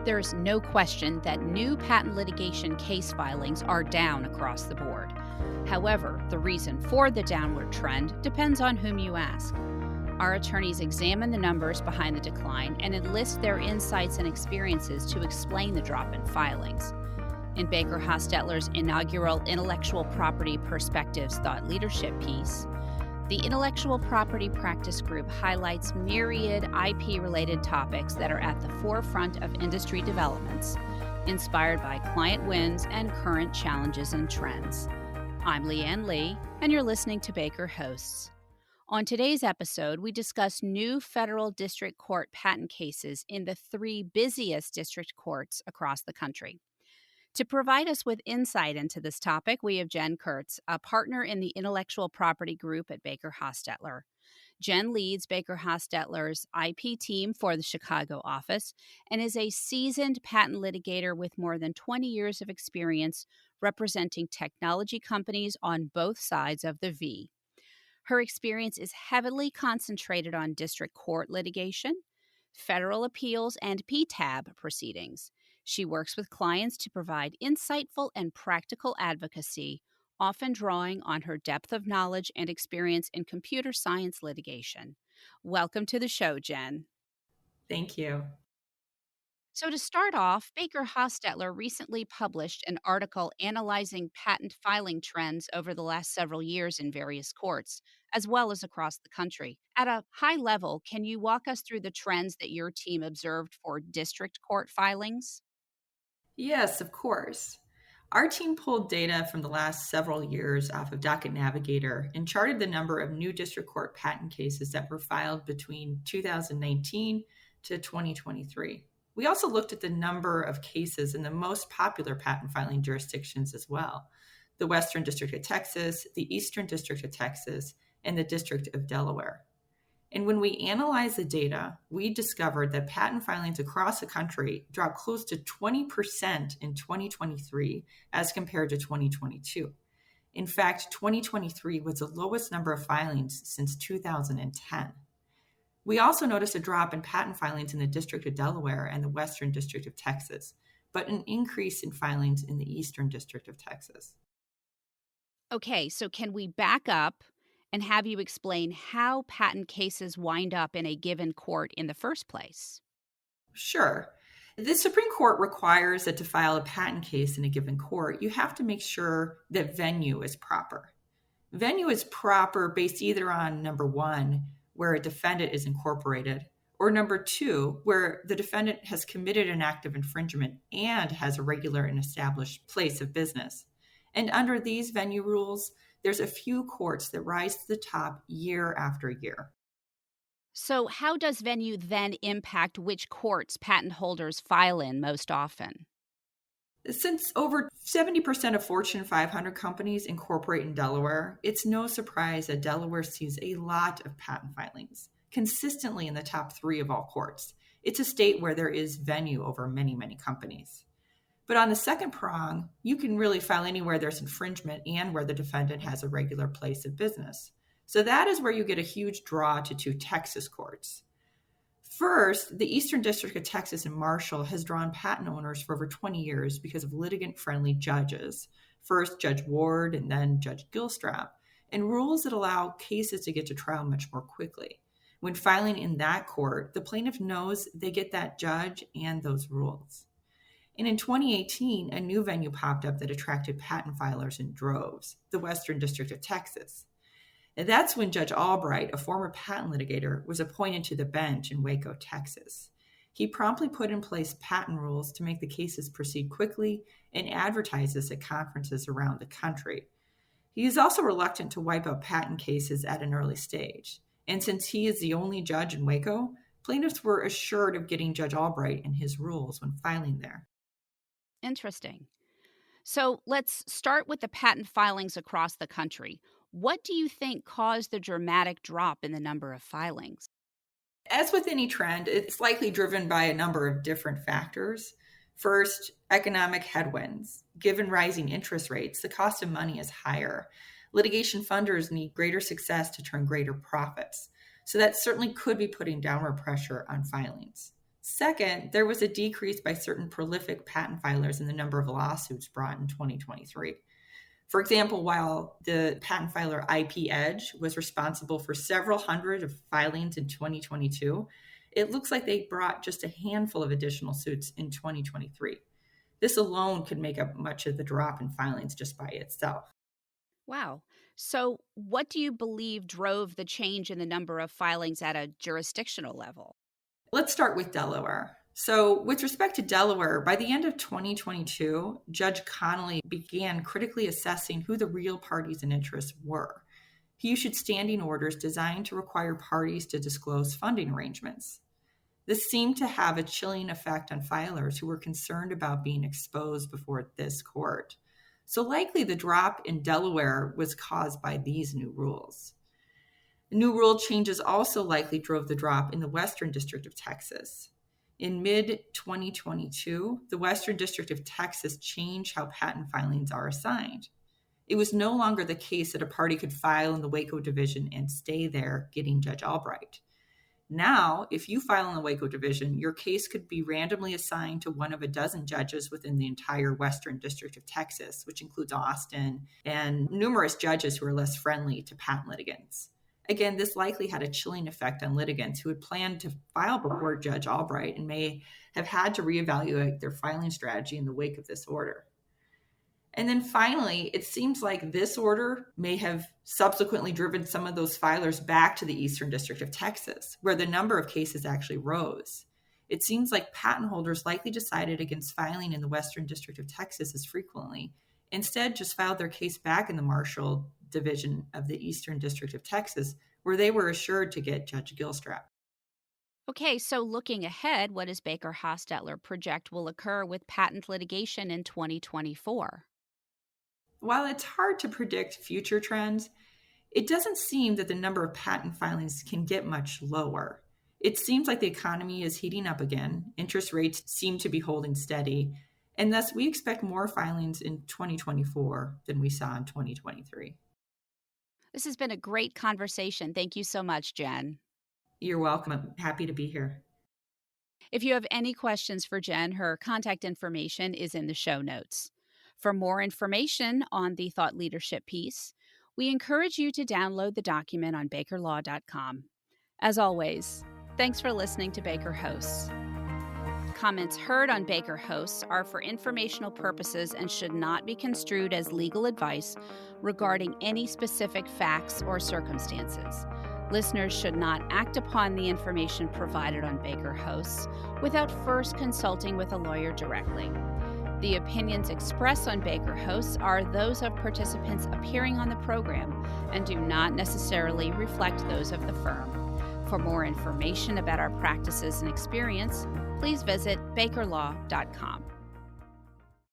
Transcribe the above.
There's no question that new patent litigation case filings are down across the board. However, the reason for the downward trend depends on whom you ask. Our attorneys examine the numbers behind the decline and enlist their insights and experiences to explain the drop in filings. In Baker Hostetler's inaugural Intellectual Property Perspectives Thought Leadership piece, the Intellectual Property Practice Group highlights myriad IP-related topics that are at the forefront of industry developments, inspired by client wins and current challenges and trends. I'm Leanne Lee, and you're listening to Baker Hosts. On today's episode, we discuss new federal district court patent cases in the 3 busiest district courts across the country. To provide us with insight into this topic, we have jkurcz, a partner in the Intellectual Property Group at Baker Hostetler. Jen leads Baker Hostetler's IP team for the Chicago office and is a seasoned patent litigator with more than 20 years of experience representing technology companies on both sides of the V. Her experience is heavily concentrated on district court litigation, federal appeals, and PTAB proceedings. She works with clients to provide insightful and practical advocacy, often drawing on her depth of knowledge and experience in computer science litigation. Welcome to the show, Jen. Thank you. So to start off, Baker Hostetler recently published an article analyzing patent filing trends over the last several years in various courts, as well as across the country. At a high level, can you walk us through the trends that your team observed for district court filings? Yes, of course. Our team pulled data from the last several years off of Docket Navigator and charted the number of new district court patent cases that were filed between 2019 to 2023. We also looked at the number of cases in the most popular patent filing jurisdictions as well: the Western District of Texas, the Eastern District of Texas, and the District of Delaware. And when we analyzed the data, we discovered that patent filings across the country dropped close to 20% in 2023 as compared to 2022. In fact, 2023 was the lowest number of filings since 2010. We also noticed a drop in patent filings in the District of Delaware and the Western District of Texas, but an increase in filings in the Eastern District of Texas. Okay, so can we back up and have you explain how patent cases wind up in a given court in the first place? Sure. The Supreme Court requires that to file a patent case in a given court, you have to make sure that venue is proper. Venue is proper based either on number 1, where a defendant is incorporated, or number 2, where the defendant has committed an act of infringement and has a regular and established place of business. And under these venue rules, there's a few courts that rise to the top year after year. So how does venue then impact which courts patent holders file in most often? Since over 70% of Fortune 500 companies incorporate in Delaware, it's no surprise that Delaware sees a lot of patent filings, consistently in the top 3 of all courts. It's a state where there is venue over many, many companies. But on the second prong, you can really file anywhere there's infringement and where the defendant has a regular place of business. So that is where you get a huge draw to 2 Texas courts. First, the Eastern District of Texas and Marshall has drawn patent owners for over 20 years because of litigant-friendly judges, first Judge Ward and then Judge Gilstrap, and rules that allow cases to get to trial much more quickly. When filing in that court, the plaintiff knows they get that judge and those rules. And in 2018, a new venue popped up that attracted patent filers in droves, the Western District of Texas. And that's when Judge Albright, a former patent litigator, was appointed to the bench in Waco, Texas. He promptly put in place patent rules to make the cases proceed quickly and advertise this at conferences around the country. He is also reluctant to wipe out patent cases at an early stage. And since he is the only judge in Waco, plaintiffs were assured of getting Judge Albright and his rules when filing there. Interesting. So let's start with the patent filings across the country. What do you think caused the dramatic drop in the number of filings? As with any trend, it's likely driven by a number of different factors. First, economic headwinds. Given rising interest rates, the cost of money is higher. Litigation funders need greater success to turn greater profits. So that certainly could be putting downward pressure on filings. Second, there was a decrease by certain prolific patent filers in the number of lawsuits brought in 2023. For example, while the patent filer IP Edge was responsible for several hundred of filings in 2022, it looks like they brought just a handful of additional suits in 2023. This alone could make up much of the drop in filings just by itself. Wow. So, what do you believe drove the change in the number of filings at a jurisdictional level? Let's start with Delaware. So, with respect to Delaware, by the end of 2022, Judge Connolly began critically assessing who the real parties and interests were. He issued standing orders designed to require parties to disclose funding arrangements. This seemed to have a chilling effect on filers who were concerned about being exposed before this court. So, likely the drop in Delaware was caused by these new rules. The new rule changes also likely drove the drop in the Western District of Texas. In mid-2022, the Western District of Texas changed how patent filings are assigned. It was no longer the case that a party could file in the Waco Division and stay there, getting Judge Albright. Now, if you file in the Waco Division, your case could be randomly assigned to one of a dozen judges within the entire Western District of Texas, which includes Austin and numerous judges who are less friendly to patent litigants. Again, this likely had a chilling effect on litigants who had planned to file before Judge Albright and may have had to reevaluate their filing strategy in the wake of this order. And then finally, it seems like this order may have subsequently driven some of those filers back to the Eastern District of Texas, where the number of cases actually rose. It seems like patent holders likely decided against filing in the Western District of Texas as frequently. Instead, just filed their case back in the Marshall Division of the Eastern District of Texas, where they were assured to get Judge Gilstrap. Okay, so looking ahead, what does Baker Hostetler project will occur with patent litigation in 2024? While it's hard to predict future trends, it doesn't seem that the number of patent filings can get much lower. It seems like the economy is heating up again, interest rates seem to be holding steady, and thus we expect more filings in 2024 than we saw in 2023. This has been a great conversation. Thank you so much, Jen. You're welcome. I'm happy to be here. If you have any questions for Jen, her contact information is in the show notes. For more information on the thought leadership piece, we encourage you to download the document on bakerlaw.com. As always, thanks for listening to Baker Hosts. Comments heard on Baker Hosts are for informational purposes and should not be construed as legal advice regarding any specific facts or circumstances. Listeners should not act upon the information provided on Baker Hosts without first consulting with a lawyer directly. The opinions expressed on Baker Hosts are those of participants appearing on the program and do not necessarily reflect those of the firm. For more information about our practices and experience, please visit bakerlaw.com.